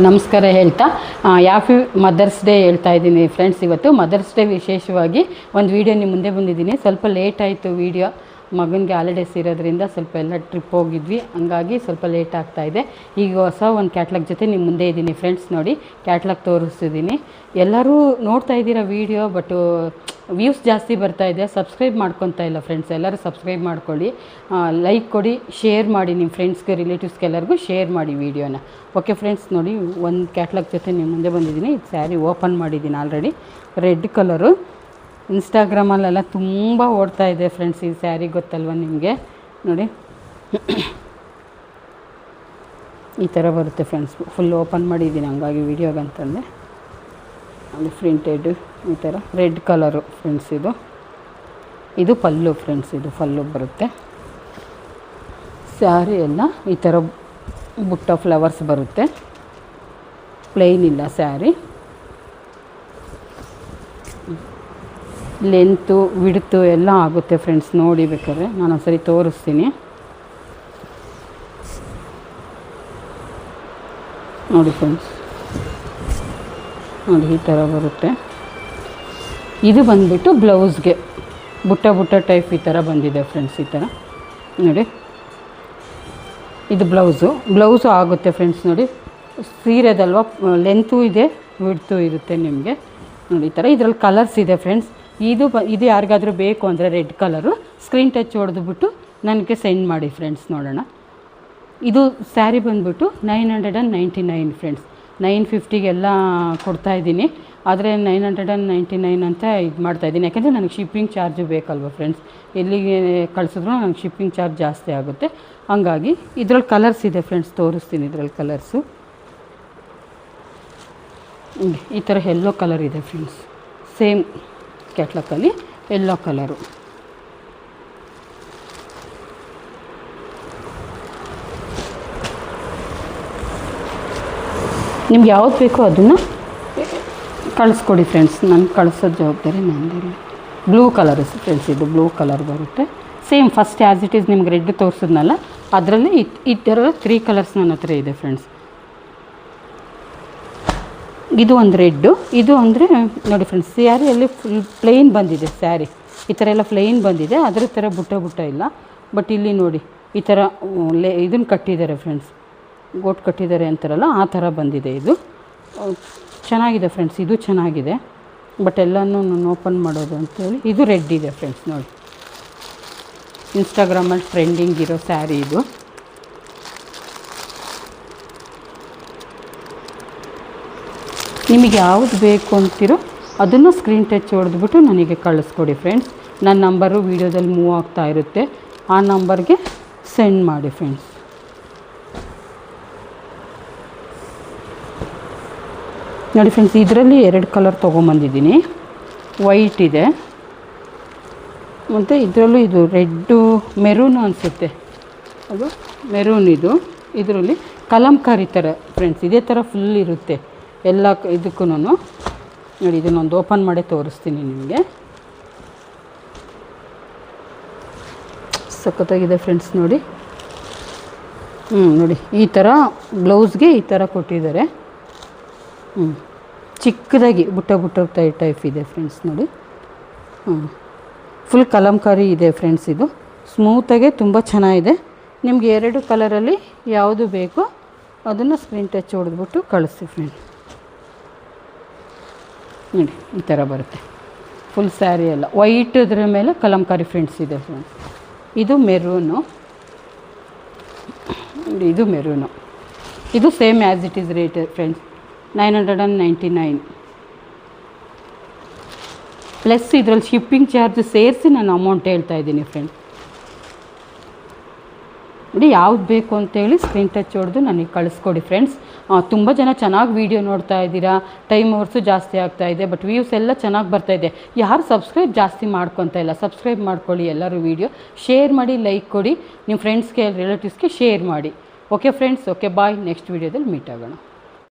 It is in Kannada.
ನಮಸ್ಕಾರ ಹೇಳ್ತಾ ಹ್ಯಾಪಿ ಮದರ್ಸ್ ಡೇ ಹೇಳ್ತಾ ಇದ್ದೀನಿ ಫ್ರೆಂಡ್ಸ್. ಇವತ್ತು ಮದರ್ಸ್ ಡೇ ವಿಶೇಷವಾಗಿ ಒಂದು ವೀಡಿಯೋ ನಿಮ್ಮ ಮುಂದೆ ಬಂದಿದ್ದೀನಿ. ಸ್ವಲ್ಪ ಲೇಟ್ ಆಯಿತು ವೀಡಿಯೋ, ಮಗನಿಗೆ ಹಾಲಿಡೇಸ್ ಇರೋದ್ರಿಂದ ಸ್ವಲ್ಪ ಎಲ್ಲ ಟ್ರಿಪ್ ಹೋಗಿದ್ವಿ, ಹಂಗಾಗಿ ಸ್ವಲ್ಪ ಲೇಟ್ ಆಗ್ತಾಯಿದೆ. ಈಗ ಹೊಸ ಒಂದು ಕ್ಯಾಟ್ಲಾಗ್ ಜೊತೆ ನಿಮ್ಮ ಮುಂದೆ ಇದ್ದೀನಿ ಫ್ರೆಂಡ್ಸ್. ನೋಡಿ, ಕ್ಯಾಟ್ಲಾಗ್ ತೋರಿಸ್ತಿದ್ದೀನಿ. ಎಲ್ಲರೂ ನೋಡ್ತಾ ಇದ್ದೀರಾ ವೀಡಿಯೋ, ಬಟ್ಟು ವ್ಯೂಸ್ ಜಾಸ್ತಿ ಬರ್ತಾಯಿದೆ, ಸಬ್ಸ್ಕ್ರೈಬ್ ಮಾಡ್ಕೊತಾ ಇಲ್ಲ ಫ್ರೆಂಡ್ಸ್. ಎಲ್ಲರೂ ಸಬ್ಸ್ಕ್ರೈಬ್ ಮಾಡ್ಕೊಳ್ಳಿ, ಲೈಕ್ ಕೊಡಿ, ಶೇರ್ ಮಾಡಿ, ನಿಮ್ಮ ಫ್ರೆಂಡ್ಸ್ಗೆ ರಿಲೇಟಿವ್ಸ್ಗೆ ಎಲ್ಲರಿಗೂ ಶೇರ್ ಮಾಡಿ ವೀಡಿಯೋನ. ಓಕೆ ಫ್ರೆಂಡ್ಸ್, ನೋಡಿ ಒಂದು ಕ್ಯಾಟ್ಲಾಗ್ ಜೊತೆ ನಿಮ್ಮ ಮುಂದೆ ಬಂದಿದ್ದೀನಿ. ಇದು ಸ್ಯಾರಿ ಓಪನ್ ಮಾಡಿದ್ದೀನಿ ಆಲ್ರೆಡಿ, ರೆಡ್ ಕಲರು. ಇನ್ಸ್ಟಾಗ್ರಾಮಲ್ಲೆಲ್ಲ ತುಂಬ ಓಡ್ತಾ ಇದೆ ಫ್ರೆಂಡ್ಸ್ ಈ ಸ್ಯಾರಿ, ಗೊತ್ತಲ್ವ ನಿಮಗೆ. ನೋಡಿ ಈ ಥರ ಬರುತ್ತೆ ಫ್ರೆಂಡ್ಸ್. ಫುಲ್ ಓಪನ್ ಮಾಡಿದ್ದೀನಿ ಹಂಗಾಗಿ ವೀಡಿಯೋಗಂತಂದರೆ. ಅದು ಪ್ರಿಂಟೆಡ್ ಈ ಥರ ರೆಡ್ ಕಲರು ಫ್ರೆಂಡ್ಸ್. ಇದು ಪಲ್ಲು ಫ್ರೆಂಡ್ಸ್, ಇದು ಪಲ್ಲು ಬರುತ್ತೆ. ಸ್ಯಾರಿ ಎಲ್ಲ ಈ ಥರ ಬುಟ್ಟ ಫ್ಲವರ್ಸ್ ಬರುತ್ತೆ, ಪ್ಲೈನ್ ಇಲ್ಲ ಸ್ಯಾರಿ. ಲೆಂತು ವಿಡ್ತು ಎಲ್ಲ ಆಗುತ್ತೆ ಫ್ರೆಂಡ್ಸ್. ನೋಡಿ ಬೇಕಾದ್ರೆ ನಾನು ಒಂದ್ಸರಿ ತೋರಿಸ್ತೀನಿ. ನೋಡಿ ಫ್ರೆಂಡ್ಸ್, ನೋಡಿ ಈ ಥರ ಬರುತ್ತೆ. ಇದು ಬಂದುಬಿಟ್ಟು ಬ್ಲೌಸ್ಗೆ ಬುಟ್ಟ ಟೈಪ್ ಈ ಥರ ಬಂದಿದೆ ಫ್ರೆಂಡ್ಸ್. ಈ ಥರ ನೋಡಿ, ಇದು ಬ್ಲೌಸು ಆಗುತ್ತೆ ಫ್ರೆಂಡ್ಸ್. ನೋಡಿ ಸೀರೆದಲ್ವ, ಲೆಂತು ಇದೆ, ವಿಡ್ತು ಇರುತ್ತೆ ನಿಮಗೆ. ನೋಡಿ ಈ ಥರ ಇದರಲ್ಲಿ ಕಲರ್ಸ್ ಇದೆ ಫ್ರೆಂಡ್ಸ್. ಇದು ಯಾರಿಗಾದರೂ ಬೇಕು ಅಂದರೆ ರೆಡ್ ಕಲರು ಸ್ಕ್ರೀನ್ ಟಚ್ ಹೊಡೆದುಬಿಟ್ಟು ನನಗೆ ಸೆಂಡ್ ಮಾಡಿ ಫ್ರೆಂಡ್ಸ್, ನೋಡೋಣ. ಇದು ಸ್ಯಾರಿ ಬಂದುಬಿಟ್ಟು 999 ಫ್ರೆಂಡ್ಸ್. 950ಗೆಲ್ಲ ಕೊಡ್ತಾಯಿದ್ದೀನಿ, ಆದರೆ 999 ಅಂತ ಇದು ಮಾಡ್ತಾಯಿದ್ದೀನಿ. ಯಾಕೆಂದರೆ ನನಗೆ ಶಿಪ್ಪಿಂಗ್ ಚಾರ್ಜು ಬೇಕಲ್ವ ಫ್ರೆಂಡ್ಸ್. ಎಲ್ಲಿಗೆ ಕಳಿಸಿದ್ರು ನನಗೆ ಶಿಪ್ಪಿಂಗ್ ಚಾರ್ಜ್ ಜಾಸ್ತಿ ಆಗುತ್ತೆ. ಹಂಗಾಗಿ ಇದ್ರಲ್ಲಿ ಕಲರ್ಸ್ ಇದೆ ಫ್ರೆಂಡ್ಸ್, ತೋರಿಸ್ತೀನಿ. ಇದರಲ್ಲಿ ಕಲರ್ಸು ಈ ಥರ ಯೆಲ್ಲೋ ಕಲರ್ ಇದೆ ಫ್ರೆಂಡ್ಸ್. ಸೇಮ್ ಕ್ಯಾಟ್ಲಾಗಲ್ಲಿ ಯೆಲ್ಲೋ ಕಲರು. ನಿಮ್ಗೆ ಯಾವ್ದು ಬೇಕೋ ಅದನ್ನು ಕಳಿಸ್ಕೊಡಿ ಫ್ರೆಂಡ್ಸ್. ನನಗೆ ಕಳಿಸೋದು ಜವಾಬ್ದಾರಿ ನಂದಿಲ್ಲ. ಬ್ಲೂ ಕಲರ್ ಫ್ರೆಂಡ್ಸ್, ಇದು ಬ್ಲೂ ಕಲರ್ ಬರುತ್ತೆ. Same first as it is ನಿಮ್ಗೆ ರೆಡ್ ತೋರಿಸಿದ್ನಲ್ಲ, ಅದರಲ್ಲಿ ಈ ಥರ 3 ಕಲರ್ಸ್ ನನ್ನ ಹತ್ರ ಇದೆ ಫ್ರೆಂಡ್ಸ್. ಇದು ಒಂದು ರೆಡ್ಡು, ಇದು ಅಂದರೆ ನೋಡಿ ಫ್ರೆಂಡ್ಸ್, ಸ್ಯಾರಿಯಲ್ಲಿ ಫುಲ್ ಪ್ಲೈನ್ ಬಂದಿದೆ ಸ್ಯಾರಿ. ಈ ಥರ ಎಲ್ಲ ಪ್ಲೈನ್ ಬಂದಿದೆ, ಅದರ ಥರ ಬುಟ್ಟ ಇಲ್ಲ. ಬಟ್ ಇಲ್ಲಿ ನೋಡಿ ಈ ಥರ ಇದನ್ನು ಕಟ್ಟಿದ್ದಾರೆ ಫ್ರೆಂಡ್ಸ್, ಗೋಟ್ ಕಟ್ಟಿದ್ದಾರೆ ಅಂತಾರಲ್ಲ, ಆ ಥರ ಬಂದಿದೆ. ಇದು ಚೆನ್ನಾಗಿದೆ ಫ್ರೆಂಡ್ಸ್, ಇದು ಚೆನ್ನಾಗಿದೆ. ಬಟ್ ಎಲ್ಲನೂ ನಾನು ಓಪನ್ ಮಾಡೋದು ಅಂತೇಳಿ ಇದು ರೆಡ್ ಇದೆ ಫ್ರೆಂಡ್ಸ್. ನೋಡಿ, ಇನ್ಸ್ಟಾಗ್ರಾಮಲ್ಲಿ ಟ್ರೆಂಡಿಂಗ್ ಇರೋ ಸ್ಯಾರಿ ಇದು. ನಿಮಗೆ ಯಾವುದು ಬೇಕು ಅಂತೀರೋ ಅದನ್ನು ಸ್ಕ್ರೀನ್ ಟಚ್ ಹೊಡೆದ್ಬಿಟ್ಟು ನನಗೆ ಕಳಿಸ್ಕೊಡಿ ಫ್ರೆಂಡ್ಸ್. ನನ್ನ ನಂಬರು ವೀಡಿಯೋದಲ್ಲಿ ಮೂವ್ ಆಗ್ತಾ ಇರುತ್ತೆ, ಆ ನಂಬರ್ಗೆ ಸೆಂಡ್ ಮಾಡಿ ಫ್ರೆಂಡ್ಸ್. ನೋಡಿ ಫ್ರೆಂಡ್ಸ್, ಇದರಲ್ಲಿ 2 ಕಲರ್ ತೊಗೊಂಬಂದಿದ್ದೀನಿ. ವೈಟ್ ಇದೆ, ಮತ್ತು ಇದರಲ್ಲೂ ಇದು ರೆಡ್ಡು ಮೆರೂನು ಅನಿಸುತ್ತೆ, ಅದು ಮೆರೂನ್. ಇದರಲ್ಲಿ ಕಲಂಕಾರಿ ಥರ ಫ್ರೆಂಡ್ಸ್, ಇದೇ ಥರ ಫುಲ್ ಇರುತ್ತೆ ಎಲ್ಲ ಇದಕ್ಕೂ. ನೋಡಿ, ಇದನ್ನೊಂದು ಓಪನ್ ಮಾಡಿ ತೋರಿಸ್ತೀನಿ ನಿಮಗೆ. ಸಖತ್ತಾಗಿದೆ ಫ್ರೆಂಡ್ಸ್. ನೋಡಿ ನೋಡಿ ಈ ಥರ ಬ್ಲೌಸ್ಗೆ ಈ ಥರ ಕೊಟ್ಟಿದ್ದಾರೆ. ಚಿಕ್ಕದಾಗಿ ಬುಟ್ಟ ಟೈಪ್ ಇದೆ ಫ್ರೆಂಡ್ಸ್. ನೋಡಿ, ಫುಲ್ ಕಲಂಕಾರಿ ಇದೆ ಫ್ರೆಂಡ್ಸ್. ಇದು ಸ್ಮೂತಾಗೆ ತುಂಬ ಚೆನ್ನಾಗಿದೆ. ನಿಮಗೆ 2 ಕಲರಲ್ಲಿ ಯಾವುದು ಬೇಕೋ ಅದನ್ನು ಸ್ಕ್ರೀನ್ ಟಚ್ ಹೊಡೆದ್ಬಿಟ್ಟು ಕಳಿಸಿ ಫ್ರೆಂಡ್ಸ್. ನೋಡಿ ಈ ಥರ ಬರುತ್ತೆ ಫುಲ್ ಸ್ಯಾರಿ ಎಲ್ಲ ವೈಟ್, ಇದ್ರ ಮೇಲೆ ಕಲಂಕಾರಿ ಫ್ರೆಂಡ್ಸ್ ಇದೆ ಫ್ರೆಂಡ್ಸ್. ಇದು ಮೆರೂನು, ಇದು ಮೆರೂನು. ಇದು same as it is rate friends, 999 plus ಇದರಲ್ಲಿ ಶಿಪ್ಪಿಂಗ್ ಚಾರ್ಜ್ ಸೇರಿಸಿ ನಾನು ಅಮೌಂಟ್ ಹೇಳ್ತಾ ಇದ್ದೀನಿ ಫ್ರೆಂಡ್ಸ್. ನೋಡಿ, ಯಾವ್ದು ಬೇಕು ಅಂತೇಳಿ ಸ್ಕ್ರೀನ್ ಟಚ್ ಹೊಡೆದು ನನಗೆ ಕಳಿಸ್ಕೊಡಿ ಫ್ರೆಂಡ್ಸ್. ತುಂಬ ಜನ ಚೆನ್ನಾಗಿ ವೀಡಿಯೋ ನೋಡ್ತಾ ಇದ್ದೀರಾ, ಟೈಮ್ ಅವರ್ಸು ಜಾಸ್ತಿ ಆಗ್ತಾಯಿದೆ, ಬಟ್ ವ್ಯೂಸ್ ಎಲ್ಲ ಚೆನ್ನಾಗಿ ಬರ್ತಾಯಿದೆ. ಯಾರು ಸಬ್ಸ್ಕ್ರೈಬ್ ಜಾಸ್ತಿ ಮಾಡ್ಕೊತಾ ಇಲ್ಲ, ಸಬ್ಸ್ಕ್ರೈಬ್ ಮಾಡ್ಕೊಳ್ಳಿ ಎಲ್ಲರೂ. ವೀಡಿಯೋ ಶೇರ್ ಮಾಡಿ, ಲೈಕ್ ಕೊಡಿ, ನಿಮ್ಮ ಫ್ರೆಂಡ್ಸ್ಗೆ ರಿಲೇಟಿವ್ಸ್ಗೆ ಶೇರ್ ಮಾಡಿ. Okay friends, okay bye. Next ವೀಡಿಯೋದಲ್ಲಿ ಮೀಟ್ ಆಗೋಣ.